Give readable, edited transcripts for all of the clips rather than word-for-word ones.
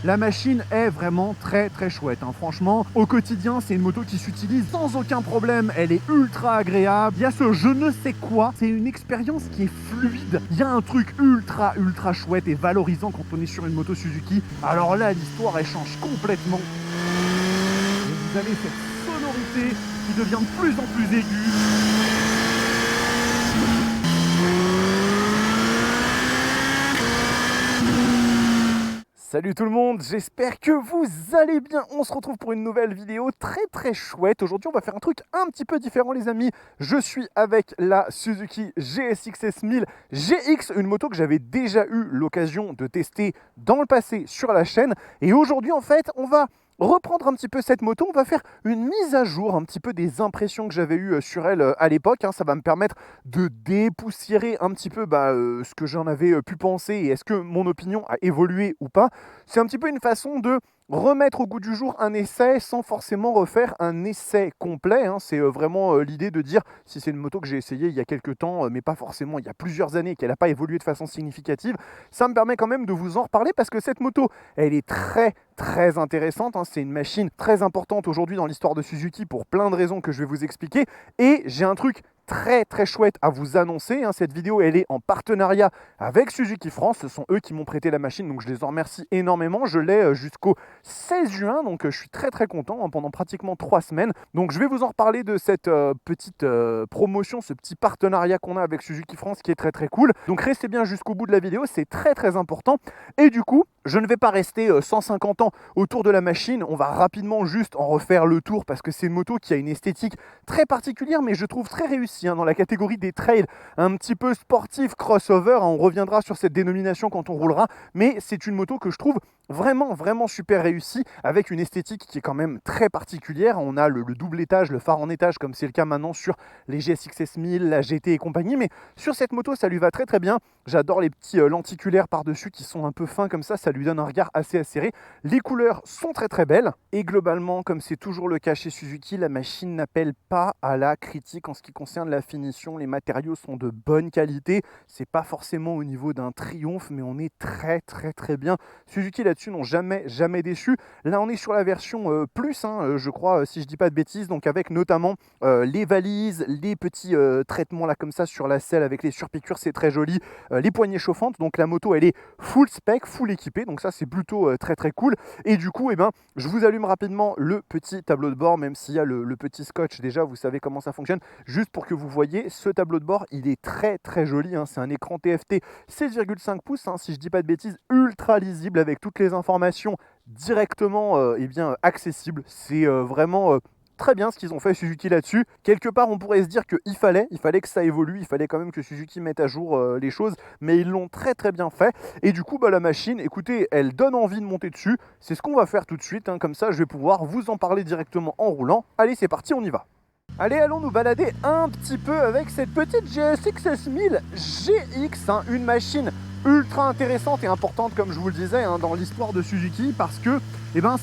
La machine est vraiment très chouette, hein. Franchement, au quotidien, c'est une moto qui s'utilise sans aucun problème, elle est ultra agréable. Il y a ce je ne sais quoi, c'est une expérience qui est fluide. Il y a un truc ultra chouette et valorisant quand on est sur une moto Suzuki. Alors là, l'histoire, elle change complètement. Et vous avez cette sonorité qui devient de plus en plus aiguë. Salut tout le monde, j'espère que vous allez bien. On se retrouve pour une nouvelle vidéo très chouette. Aujourd'hui, on va faire un truc un petit peu différent les amis. Je suis avec la Suzuki GSX-S 1000 GX, une moto que j'avais déjà eu l'occasion de tester dans le passé sur la chaîne. Et aujourd'hui, en fait, on va reprendre un petit peu cette moto, on va faire une mise à jour un petit peu des impressions que j'avais eues sur elle à l'époque. Ça va me permettre de dépoussiérer un petit peu ce que j'en avais pu penser et est-ce que mon opinion a évolué ou pas. C'est un petit peu une façon de remettre au goût du jour un essai sans forcément refaire un essai complet. C'est vraiment l'idée de dire si c'est une moto que j'ai essayée il y a quelques temps, mais pas forcément il y a plusieurs années, qu'elle n'a pas évolué de façon significative, ça me permet quand même de vous en reparler parce que cette moto, elle est très intéressante. C'est une machine très importante aujourd'hui dans l'histoire de Suzuki pour plein de raisons que je vais vous expliquer. Et j'ai un truc très chouette à vous annoncer. Cette vidéo, elle est en partenariat avec Suzuki France. Ce sont eux qui m'ont prêté la machine, donc je les en remercie énormément. Je l'ai jusqu'au 16 juin, donc je suis très content, pendant pratiquement 3 semaines. Donc je vais vous en reparler de cette petite promotion, ce petit partenariat qu'on a avec Suzuki France qui est très cool. Donc restez bien jusqu'au bout de la vidéo, c'est très important. Et du coup, je ne vais pas rester 150 ans autour de la machine, on va rapidement juste en refaire le tour parce que c'est une moto qui a une esthétique très particulière mais je trouve très réussie dans la catégorie des trails un petit peu sportif crossover. On reviendra sur cette dénomination quand on roulera, mais c'est une moto que je trouve vraiment super réussie avec une esthétique qui est quand même très particulière. On a le double étage, le phare en étage comme c'est le cas maintenant sur les GSX-S 1000, la GT et compagnie, mais sur cette moto ça lui va très bien. J'adore les petits lenticulaires par-dessus qui sont un peu fins comme ça lui donne un regard assez acéré. Les couleurs sont très belles et globalement, comme c'est toujours le cas chez Suzuki, la machine n'appelle pas à la critique en ce qui concerne la finition. Les matériaux sont de bonne qualité. C'est pas forcément au niveau d'un triomphe, mais on est très bien. Suzuki là-dessus n'ont jamais déçu. Là, on est sur la version plus, je crois, si je dis pas de bêtises, donc avec notamment les valises, les petits traitements là comme ça sur la selle avec les surpiqûres, c'est très joli. Les poignées chauffantes, donc la moto elle est full spec, full équipée, donc ça c'est plutôt très cool. Et du coup, je vous allume rapidement le petit tableau de bord, même s'il y a le petit scotch déjà, vous savez comment ça fonctionne, juste pour que vous voyez ce tableau de bord, il est très joli, c'est un écran TFT 16,5 pouces, si je dis pas de bêtises, ultra lisible avec toutes les informations directement accessibles. C'est vraiment très bien ce qu'ils ont fait Suzuki là-dessus. Quelque part, on pourrait se dire qu'il fallait que ça évolue, il fallait quand même que Suzuki mette à jour les choses, mais ils l'ont très bien fait. Et du coup, la machine, écoutez, elle donne envie de monter dessus. C'est ce qu'on va faire tout de suite, comme ça je vais pouvoir vous en parler directement en roulant. Allez, c'est parti, on y va. Allez, allons nous balader un petit peu avec cette petite GSX-S 1000 GX, une machine ultra intéressante et importante, comme je vous le disais, dans l'histoire de Suzuki, parce que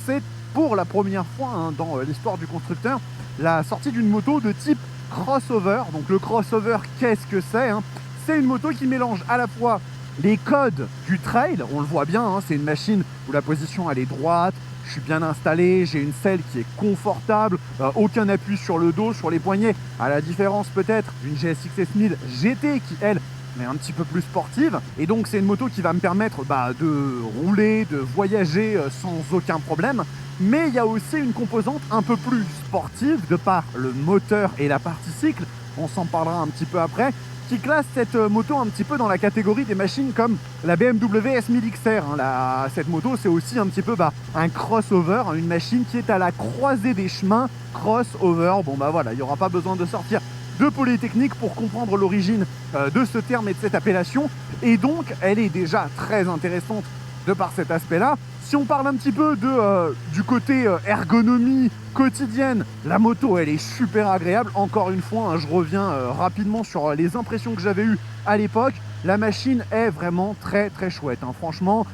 c'est pour la première fois dans l'histoire du constructeur la sortie d'une moto de type crossover. Donc le crossover, qu'est-ce que c'est C'est une moto qui mélange à la fois les codes du trail, on le voit bien, c'est une machine où la position elle est droite, je suis bien installé, j'ai une selle qui est confortable, aucun appui sur le dos, sur les poignets, à la différence peut-être d'une GSX-S 1000 GT qui elle mais un petit peu plus sportive. Et donc c'est une moto qui va me permettre de rouler, de voyager sans aucun problème. Mais il y a aussi une composante un peu plus sportive de par le moteur et la partie cycle, on s'en parlera un petit peu après, qui classe cette moto un petit peu dans la catégorie des machines comme la BMW S1000 XR. Cette moto c'est aussi un petit peu un crossover, une machine qui est à la croisée des chemins, crossover. Voilà, il n'y aura pas besoin de sortir de Polytechnique pour comprendre l'origine de ce terme et de cette appellation. Et donc, elle est déjà très intéressante de par cet aspect-là. Si on parle un petit peu du côté ergonomie quotidienne, la moto, elle est super agréable. Encore une fois, je reviens rapidement sur les impressions que j'avais eues à l'époque. La machine est vraiment très chouette. Franchement,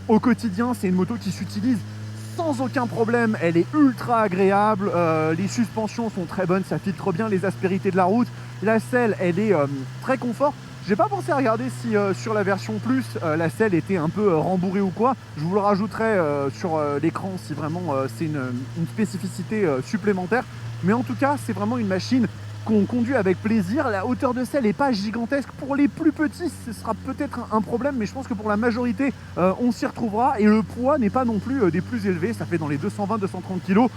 au quotidien, c'est une moto qui s'utilise sans aucun problème, elle est ultra agréable, les suspensions sont très bonnes, ça filtre bien les aspérités de la route, la selle elle est très confort. J'ai pas pensé à regarder si sur la version plus la selle était un peu rembourrée ou quoi. Je vous le rajouterai sur l'écran si vraiment c'est une spécificité supplémentaire. Mais en tout cas, c'est vraiment une machine qu'on conduit avec plaisir. La hauteur de selle n'est pas gigantesque. Pour les plus petits, ce sera peut-être un problème, mais je pense que pour la majorité, on s'y retrouvera. Et le poids n'est pas non plus des plus élevés. Ça fait dans les 220-230 kg.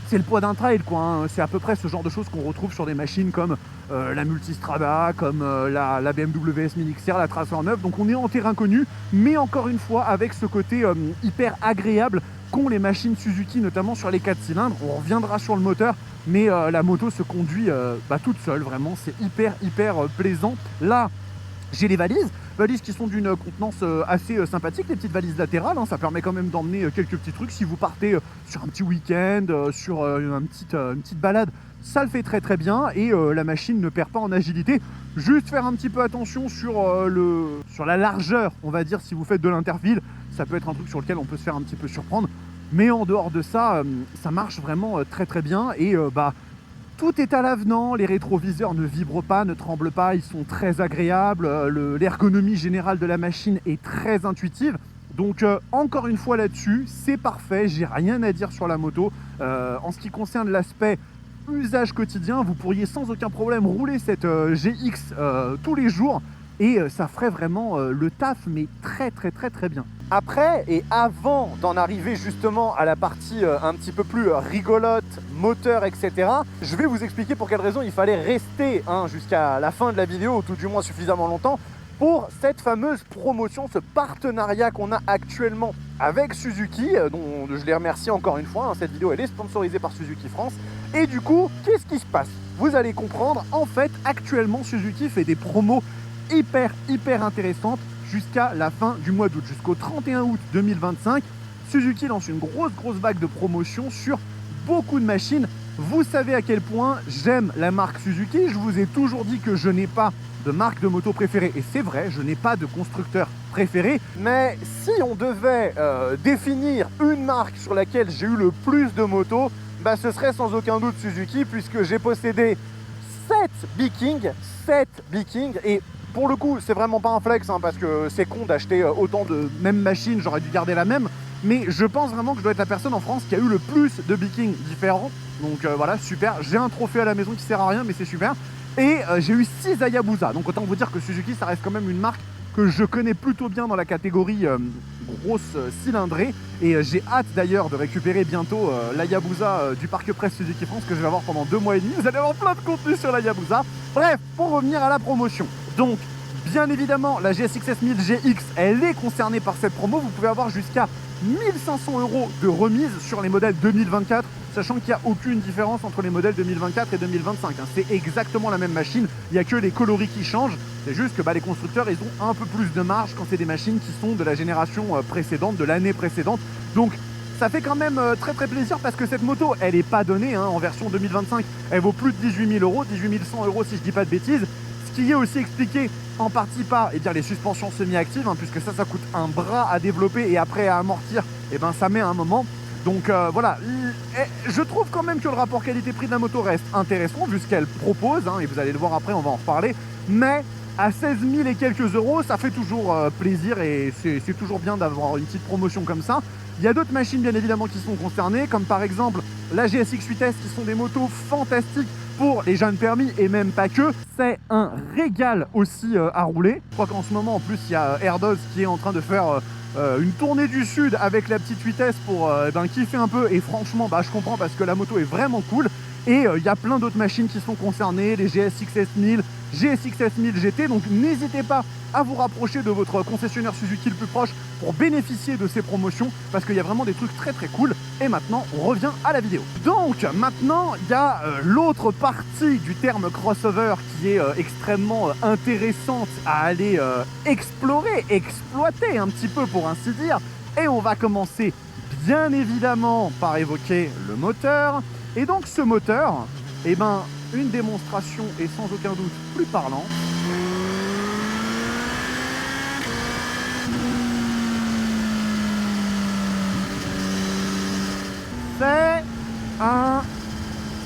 C'est le poids d'un trail, quoi, hein. C'est à peu près ce genre de choses qu'on retrouve sur des machines comme la Multistrada, comme la BMW S1000 XR, la Tracer 9. Donc on est en terrain connu, mais encore une fois avec ce côté hyper agréable qu'ont les machines Suzuki, notamment sur les 4 cylindres. On reviendra sur le moteur, mais la moto se conduit toute seule, vraiment. C'est hyper plaisant. Là, j'ai les valises qui sont d'une contenance assez sympathique, les petites valises latérales, hein. Ça permet quand même d'emmener quelques petits trucs si vous partez sur un petit week-end, sur une petite balade. Ça le fait très bien et la machine ne perd pas en agilité. Juste faire un petit peu attention sur la largeur, on va dire, si vous faites de l'interville. Ça peut être un truc sur lequel on peut se faire un petit peu surprendre. Mais en dehors de ça, ça marche vraiment très bien et tout est à l'avenant, les rétroviseurs ne vibrent pas, ne tremblent pas, ils sont très agréables, l'ergonomie générale de la machine est très intuitive. Donc encore une fois là-dessus, c'est parfait, j'ai rien à dire sur la moto. En ce qui concerne l'aspect usage quotidien, vous pourriez sans aucun problème rouler cette GX tous les jours et ça ferait vraiment le taf, mais très bien. Après et avant d'en arriver justement à la partie un petit peu plus rigolote, moteur, etc., je vais vous expliquer pour quelle raison il fallait rester jusqu'à la fin de la vidéo, ou tout du moins suffisamment longtemps, pour cette fameuse promotion, ce partenariat qu'on a actuellement avec Suzuki, dont je les remercie encore une fois. Cette vidéo elle est sponsorisée par Suzuki France. Et du coup, qu'est-ce qui se passe? Vous allez comprendre, en fait, actuellement Suzuki fait des promos hyper intéressantes jusqu'à la fin du mois d'août, jusqu'au 31 août 2025. Suzuki lance une grosse vague de promotion sur beaucoup de machines. Vous savez à quel point j'aime la marque Suzuki. Je vous ai toujours dit que je n'ai pas de marque de moto préférée. Et c'est vrai, je n'ai pas de constructeur préféré. Mais si on devait définir une marque sur laquelle j'ai eu le plus de motos, ce serait sans aucun doute Suzuki, puisque j'ai possédé 7 Viking. Et pour le coup, c'est vraiment pas un flex, parce que c'est con d'acheter autant de mêmes machines, j'aurais dû garder la même. Mais je pense vraiment que je dois être la personne en France qui a eu le plus de Viking différents. Donc voilà, super. J'ai un trophée à la maison qui sert à rien, mais c'est super. Et j'ai eu 6 Hayabusa. Donc autant vous dire que Suzuki, ça reste quand même une marque que je connais plutôt bien dans la catégorie grosse cylindrée. Et j'ai hâte d'ailleurs de récupérer bientôt l'Hayabusa du Parc Presse Suzuki France que je vais avoir pendant 2 mois et demi. Vous allez avoir plein de contenu sur l'Hayabusa. Bref, pour revenir à la promotion. Donc, bien évidemment, la GSX S1000 GX, elle est concernée par cette promo. Vous pouvez avoir jusqu'à 1500 € de remise sur les modèles 2024, sachant qu'il n'y a aucune différence entre les modèles 2024 et 2025. C'est exactement la même machine, il n'y a que les coloris qui changent. C'est juste que les constructeurs, ils ont un peu plus de marge quand c'est des machines qui sont de la génération précédente, de l'année précédente. Donc, ça fait quand même très plaisir parce que cette moto, elle n'est pas donnée en version 2025. Elle vaut plus de 18 000 €, 18 100 € si je dis pas de bêtises. Ce qui est aussi expliqué en partie par les suspensions semi-actives, puisque ça coûte un bras à développer et après à amortir, ça met un moment. Donc voilà, je trouve quand même que le rapport qualité-prix de la moto reste intéressant vu ce qu'elle propose, et vous allez le voir après, on va en reparler. Mais à 16 000 et quelques euros, ça fait toujours plaisir et c'est toujours bien d'avoir une petite promotion comme ça. Il y a d'autres machines bien évidemment qui sont concernées, comme par exemple la GSX 8S, qui sont des motos fantastiques pour les jeunes permis et même pas que. C'est un régal aussi à rouler. Je crois qu'en ce moment en plus il y a Airdoz qui est en train de faire une tournée du sud avec la petite 8S pour kiffer un peu, et franchement je comprends parce que la moto est vraiment cool. Et il y a plein d'autres machines qui sont concernées, les GSX S1000, GSX S1000 GT, donc n'hésitez pas à vous rapprocher de votre concessionnaire Suzuki le plus proche pour bénéficier de ces promotions, parce qu'il y a vraiment des trucs très cool. Et maintenant, on revient à la vidéo. Donc maintenant, il y a l'autre partie du terme crossover qui est extrêmement intéressante à aller explorer, exploiter un petit peu pour ainsi dire. Et on va commencer bien évidemment par évoquer le moteur. Et donc ce moteur, une démonstration est sans aucun doute plus parlante. C'est un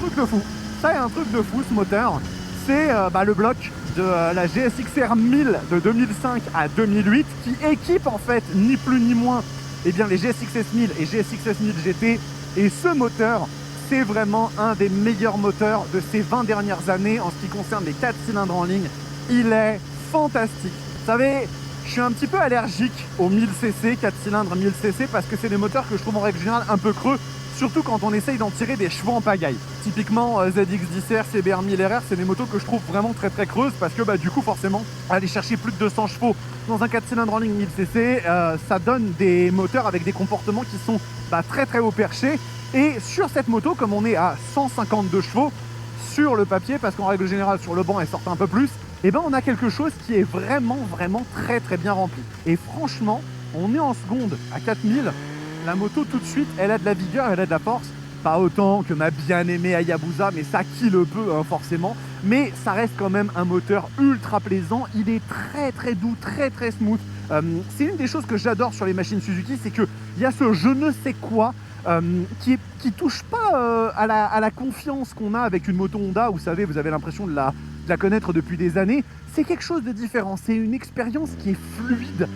truc de fou. C'est un truc de fou ce moteur. c'est le bloc de la GSX-R 1000 de 2005 à 2008 qui équipe en fait ni plus ni moins les GSX-S 1000 et GSX-S 1000 GT. Et ce moteur, c'est vraiment un des meilleurs moteurs de ces 20 dernières années en ce qui concerne les 4 cylindres en ligne. Il est fantastique. Vous savez, je suis un petit peu allergique aux 1000cc, 4 cylindres 1000cc, parce que c'est des moteurs que je trouve en règle générale un peu creux, surtout quand on essaye d'en tirer des chevaux en pagaille. Typiquement ZX10R, CBR 1000RR, c'est des motos que je trouve vraiment très très creuses, parce que du coup forcément, aller chercher plus de 200 chevaux dans un 4 cylindres en ligne 1000cc, ça donne des moteurs avec des comportements qui sont très très haut perchés. Et sur cette moto, comme on est à 152 chevaux sur le papier, parce qu'en règle générale sur le banc elle sort un peu plus, et on a quelque chose qui est vraiment très très bien rempli. Et franchement, on est en seconde à 4000, la moto tout de suite, elle a de la vigueur, elle a de la force. Pas autant que ma bien-aimée Hayabusa, mais ça qui le peut forcément. Mais ça reste quand même un moteur ultra plaisant, il est très très doux, très très smooth. C'est une des choses que j'adore sur les machines Suzuki, c'est qu'il y a ce je ne sais quoi qui touche pas à la confiance qu'on a avec une moto Honda. Vous savez, vous avez l'impression de la connaître depuis des années. C'est quelque chose de différent, c'est une expérience qui est fluide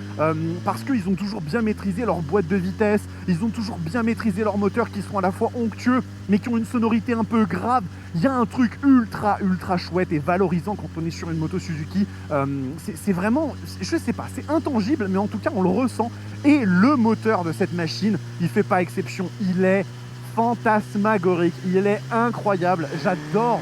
parce qu'ils ont toujours bien maîtrisé leur boîte de vitesse, ils ont toujours bien maîtrisé leurs moteurs qui sont à la fois onctueux mais qui ont une sonorité un peu grave. Il y a un truc ultra chouette et valorisant quand on est sur une moto Suzuki. C'est vraiment, je sais pas, c'est intangible, mais en tout cas on le ressent. Et le moteur de cette machine, il fait pas exception, il est fantasmagorique, il est incroyable, j'adore.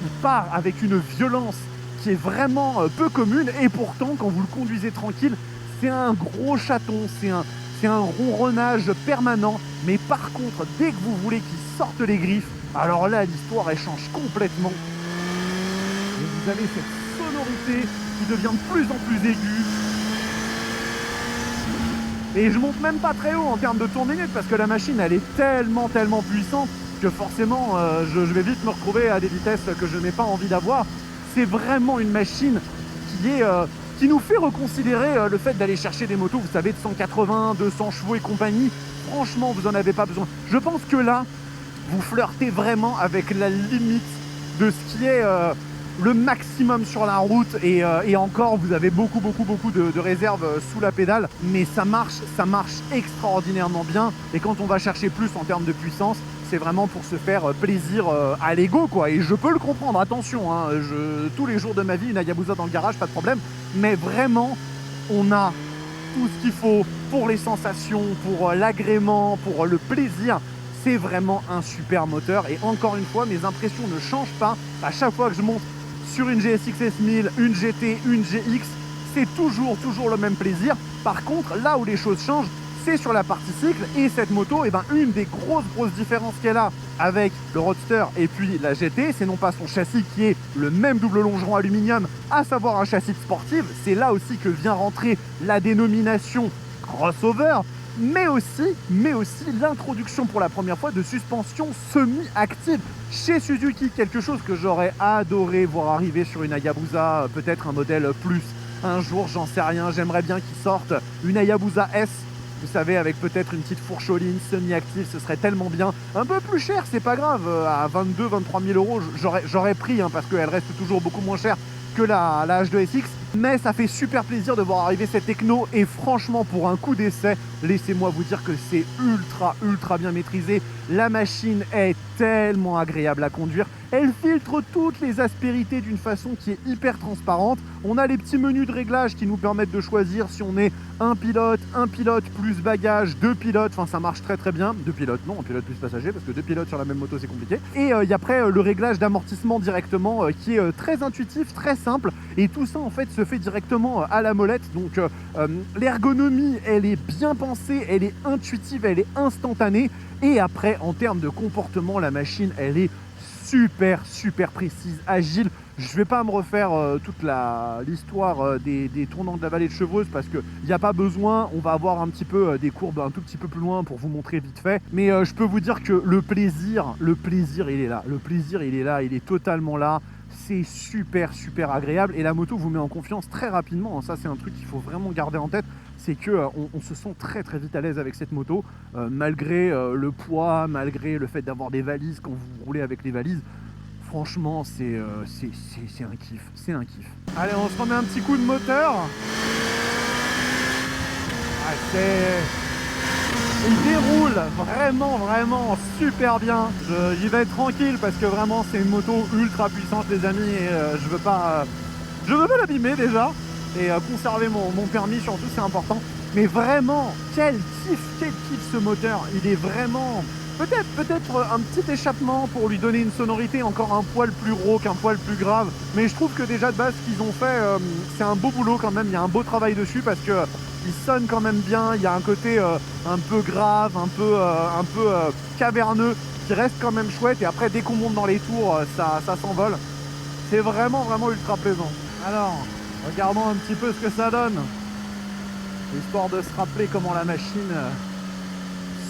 Il part avec une violence qui est vraiment peu commune, et pourtant quand vous le conduisez tranquille, c'est un gros chaton, c'est un ronronnage permanent. Mais par contre, dès que vous voulez qu'il sorte les griffes, alors là l'histoire elle change complètement. Et vous avez cette sonorité qui devient de plus en plus aiguë. Et je monte même pas très haut en termes de tours minutes, parce que la machine elle est tellement puissante que forcément je vais vite me retrouver à des vitesses que je n'ai pas envie d'avoir. C'est vraiment une machine qui nous fait reconsidérer le fait d'aller chercher des motos, vous savez, de 180, 200 chevaux et compagnie. Franchement, vous en avez pas besoin. Je pense que là, vous flirtez vraiment avec la limite de ce qui est le maximum sur la route, et encore, vous avez beaucoup de réserve sous la pédale, mais ça marche extraordinairement bien. Et quand on va chercher plus en termes de puissance, c'est vraiment pour se faire plaisir à l'ego, quoi. Et je peux le comprendre, attention, hein, tous les jours de ma vie, une Hayabusa dans le garage, pas de problème. Mais vraiment, on a tout ce qu'il faut pour les sensations, pour l'agrément, pour le plaisir. C'est vraiment un super moteur. Et encore une fois, mes impressions ne changent pas. À chaque fois que je monte sur une GSX-S 1000, une GT, une GX, c'est toujours le même plaisir. Par contre, là où les choses changent, c'est sur la partie cycle. Et cette moto, une des grosses différences qu'elle a avec le Roadster et puis la GT, c'est non pas son châssis qui est le même double longeron aluminium, à savoir un châssis de sportive. C'est là aussi que vient rentrer la dénomination crossover, mais aussi l'introduction pour la première fois de suspension semi-active chez Suzuki, quelque chose que j'aurais adoré voir arriver sur une Hayabusa, peut-être un modèle plus. Un jour, j'en sais rien, j'aimerais bien qu'ils sortent une Hayabusa S, vous savez, avec peut-être une petite fourcholine semi-active, ce serait tellement bien. Un peu plus cher, c'est pas grave, à 22-23 000 euros, j'aurais pris, parce qu'elle reste toujours beaucoup moins chère que la H2SX, mais ça fait super plaisir de voir arriver cette techno. Et franchement, pour un coup d'essai, laissez-moi vous dire que c'est ultra bien maîtrisé. La machine est tellement agréable à conduire, elle filtre toutes les aspérités d'une façon qui est hyper transparente. On a les petits menus de réglage qui nous permettent de choisir si on est un pilote plus bagage, 2 pilotes, enfin ça marche très bien. 2 pilotes, non, un pilote plus passager, parce que 2 pilotes sur la même moto c'est compliqué. Et il y a après le réglage d'amortissement directement qui est très intuitif, très simple, et tout ça en fait se fait directement à la molette. Donc l'ergonomie elle est bien pensée, elle est intuitive, elle est instantanée. Et après, en termes de comportement, la machine elle est super précise, agile. Je vais pas me refaire toute l'histoire des tournants de la vallée de Chevreuse, parce qu'il n'y a pas besoin. On va avoir un petit peu des courbes un tout petit peu plus loin pour vous montrer vite fait. Mais je peux vous dire que le plaisir il est là. Le plaisir il est là, il est totalement là. C'est super agréable, et la moto vous met en confiance très rapidement. Ça c'est un truc qu'il faut vraiment garder en tête, c'est que on se sent très vite à l'aise avec cette moto, malgré le poids, malgré le fait d'avoir des valises quand vous roulez avec les valises. Franchement, c'est un kiff, c'est un kiff. Allez, on se remet un petit coup de moteur. Ah, il déroule vraiment super bien. J'y vais tranquille parce que vraiment c'est une moto ultra puissante les amis et je veux pas l'abîmer déjà et conserver mon permis surtout, c'est important. Mais vraiment, quel kiff ce moteur. Il est vraiment... Peut-être un petit échappement pour lui donner une sonorité encore un poil plus rauque, un poil plus grave. Mais je trouve que déjà de base, ce qu'ils ont fait, c'est un beau boulot quand même. Il y a un beau travail dessus parce que il sonne quand même bien. Il y a un côté un peu grave, un peu caverneux qui reste quand même chouette. Et après, dès qu'on monte dans les tours, ça s'envole. C'est vraiment ultra plaisant. Alors, regardons un petit peu ce que ça donne. Histoire de se rappeler comment la machine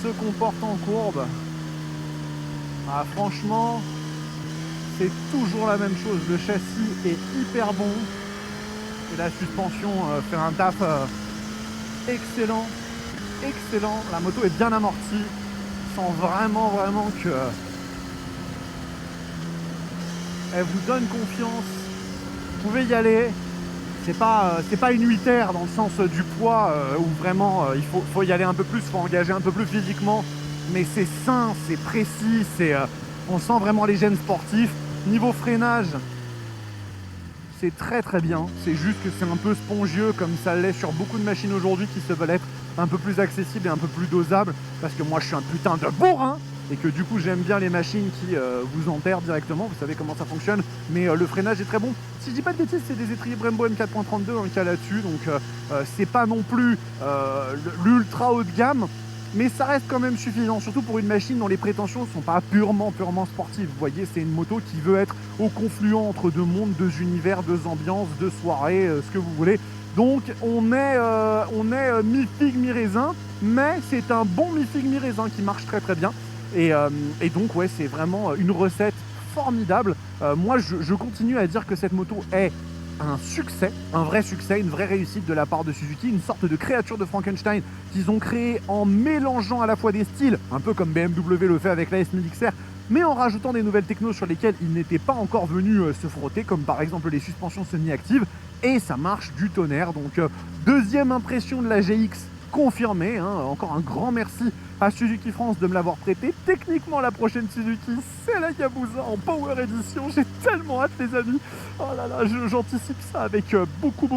se comporte en courbe. Ah, franchement, c'est toujours la même chose. Le châssis est hyper bon et la suspension fait un taf excellent. La moto est bien amortie. Je sens vraiment que elle vous donne confiance. Vous pouvez y aller. C'est pas une 8R dans le sens du poids où vraiment il faut y aller un peu plus, il faut engager un peu plus physiquement, mais c'est sain, c'est précis, on sent vraiment les gènes sportifs. Niveau freinage, c'est très bien, c'est juste que c'est un peu spongieux comme ça l'est sur beaucoup de machines aujourd'hui qui se veulent être un peu plus accessibles et un peu plus dosables, parce que moi je suis un putain de bourrin et que du coup j'aime bien les machines qui vous enterrent directement, vous savez comment ça fonctionne, mais le freinage est très bon. Si je dis pas de bêtises, c'est des étriers Brembo M4.32 dans le cas là-dessus, donc c'est pas non plus l'ultra haut de gamme, mais ça reste quand même suffisant, surtout pour une machine dont les prétentions ne sont pas purement sportives. Vous voyez, c'est une moto qui veut être au confluent entre deux mondes, deux univers, deux ambiances, deux soirées, ce que vous voulez. Donc on est mi-figue, mi-raisin, mais c'est un bon mi-figue, mi-raisin qui marche très bien. Et donc ouais, c'est vraiment une recette formidable. Moi je continue à dire que cette moto est un succès, un vrai succès, une vraie réussite de la part de Suzuki, une sorte de créature de Frankenstein qu'ils ont créée en mélangeant à la fois des styles, un peu comme BMW le fait avec la S1000 XR, mais en rajoutant des nouvelles technos sur lesquelles ils n'étaient pas encore venus se frotter, comme par exemple les suspensions semi-actives, et ça marche du tonnerre. Donc deuxième impression de la GX confirmée, hein. Encore un grand merci à Suzuki France de me l'avoir prêté. Techniquement la prochaine Suzuki c'est la Yabusa en Power Edition, j'ai tellement hâte les amis, oh là là, j'anticipe ça avec beaucoup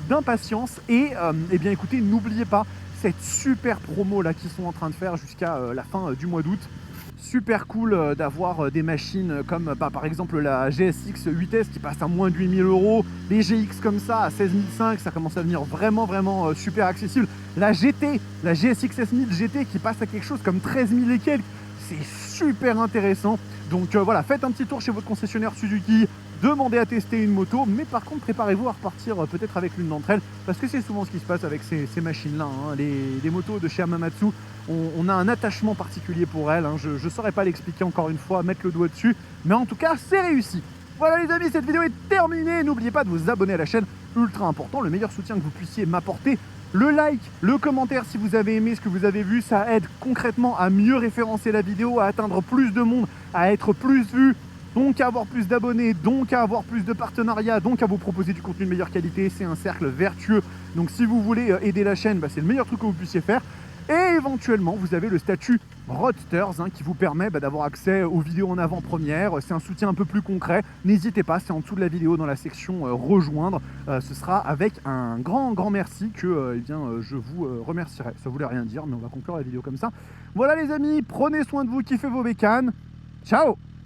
d'impatience. Et bien écoutez, n'oubliez pas cette super promo là qu'ils sont en train de faire jusqu'à la fin du mois d'août. Super cool d'avoir des machines comme par exemple la GSX 8S qui passe à moins de 8000 €, les GX comme ça à 16500, ça commence à devenir vraiment super accessible. La GT, la GSX S1000 GT qui passe à quelque chose comme 13 000 et quelques, c'est super intéressant. Donc voilà, faites un petit tour chez votre concessionnaire Suzuki, demandez à tester une moto, mais par contre préparez-vous à repartir peut-être avec l'une d'entre elles, parce que c'est souvent ce qui se passe avec ces machines-là, hein. Les motos de chez Hamamatsu, on a un attachement particulier pour elles, hein. Je ne saurais pas l'expliquer encore une fois, mettre le doigt dessus, mais en tout cas c'est réussi. Voilà les amis, cette vidéo est terminée, n'oubliez pas de vous abonner à la chaîne, ultra important, le meilleur soutien que vous puissiez m'apporter. Le like, le commentaire si vous avez aimé ce que vous avez vu, ça aide concrètement à mieux référencer la vidéo, à atteindre plus de monde, à être plus vu, donc à avoir plus d'abonnés, donc à avoir plus de partenariats, donc à vous proposer du contenu de meilleure qualité. C'est un cercle vertueux. Donc si vous voulez aider la chaîne, c'est le meilleur truc que vous puissiez faire. Et éventuellement, vous avez le statut Roadsters qui vous permet d'avoir accès aux vidéos en avant-première. C'est un soutien un peu plus concret. N'hésitez pas, c'est en dessous de la vidéo dans la section rejoindre. Ce sera avec un grand merci que je vous remercierai. Ça voulait rien dire, mais on va conclure la vidéo comme ça. Voilà les amis, prenez soin de vous, kiffez vos bécanes. Ciao!